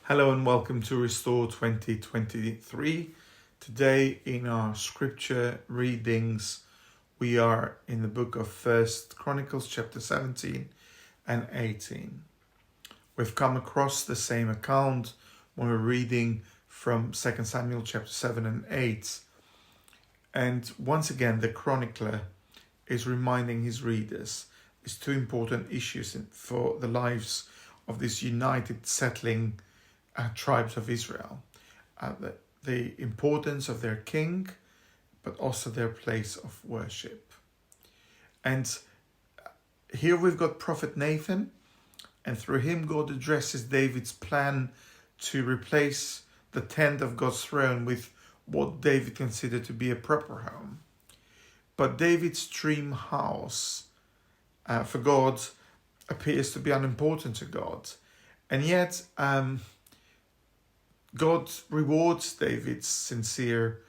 Hello and welcome to Restore 2023. Today in our scripture readings, we are in the book of Chronicles chapter 17 and 18. We've come across the same account when we're reading from 2 Samuel chapter 7 and 8. And once again, the chronicler is reminding his readers these two important issues for the lives of this united settling tribes of Israel, the importance of their king, but also their place of worship. And here we've got Prophet Nathan, and through him God addresses David's plan to replace the tent of God's throne with what David considered to be a proper home. But David's dream house for God appears to be unimportant to God, and yet God rewards David's sincere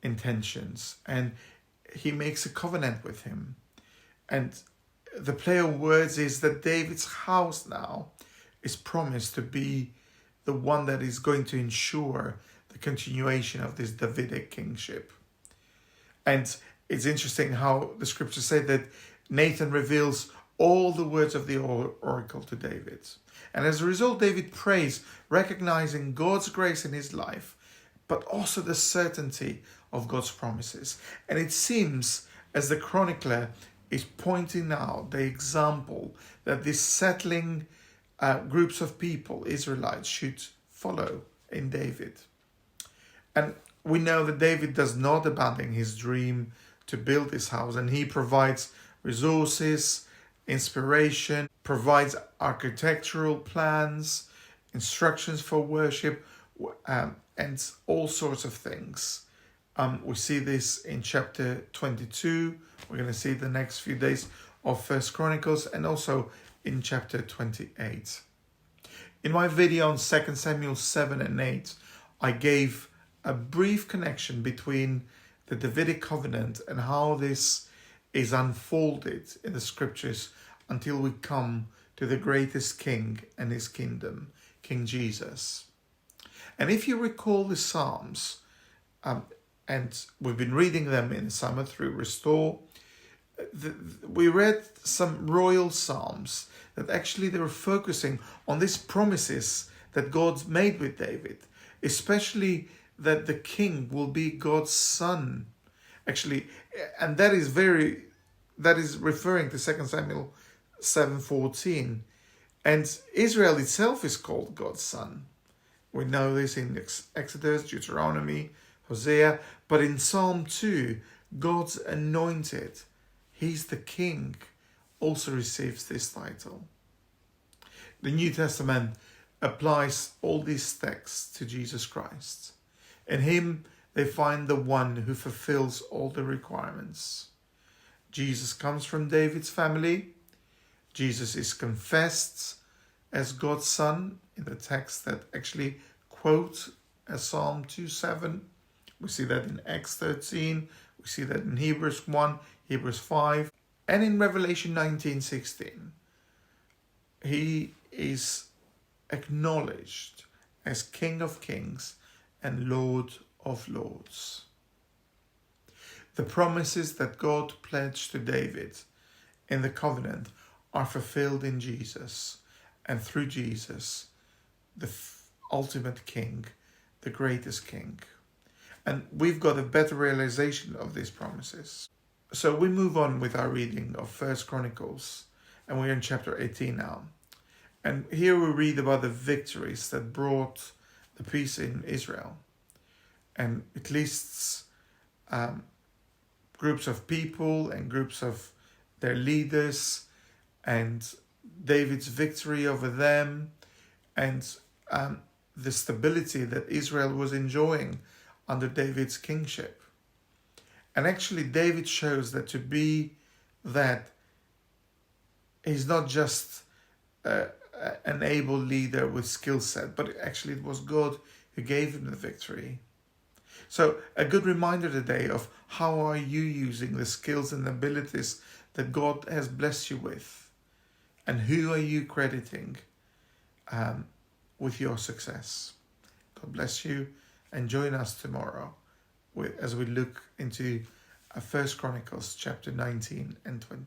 intentions and he makes a covenant with him. And the play of words is that David's house now is promised to be the one that is going to ensure the continuation of this Davidic kingship. And it's interesting how the scriptures say that Nathan reveals all the words of the oracle to David. And as a result, David prays, recognizing God's grace in his life, but also the certainty of God's promises. And it seems as the chronicler is pointing out the example that these settling groups of people, Israelites, should follow in David. And we know that David does not abandon his dream to build this house, and he provides resources, inspiration, provides architectural plans, instructions for worship, and all sorts of things. We see this in chapter 22. We're going to see the next few days of 1 Chronicles, and also in chapter 28. In my video on 2 Samuel 7 and 8, I gave a brief connection between the Davidic covenant and how this is unfolded in the scriptures until we come to the greatest king and his kingdom, King Jesus. And if you recall the Psalms, and we've been reading them in the summer through Restore, we read some royal psalms that actually they were focusing on these promises that God made with David, especially that the king will be God's son. Actually, and that is referring to 2 Samuel 7:14. And Israel itself is called God's son. We know this in Exodus, Deuteronomy, Hosea, but in Psalm 2, God's anointed, he's the king, also receives this title. The New Testament applies all these texts to Jesus Christ. In him, they find the one who fulfills all the requirements. Jesus comes from David's family. Jesus is confessed as God's son in the text that actually quote Psalm 2:7. We see that in Acts 13. We see that in Hebrews 1, Hebrews 5, and in Revelation 19:16. He is acknowledged as King of Kings and Lord of Lords. The promises that God pledged to David in the covenant are fulfilled in Jesus, and through Jesus, the ultimate king, the greatest king. And we've got a better realization of these promises. So we move on with our reading of 1 Chronicles, and we're in chapter 18 now. And here we read about the victories that brought the peace in Israel. And it lists groups of people and groups of their leaders and David's victory over them and the stability that Israel was enjoying under David's kingship. And actually David shows that to be that, he's not just an able leader with skill set, but actually it was God who gave him the victory. So a good reminder today of how are you using the skills and abilities that God has blessed you with, and who are you crediting with your success. God bless you, and join us tomorrow as we look into 1 Chronicles chapter 19 and 20.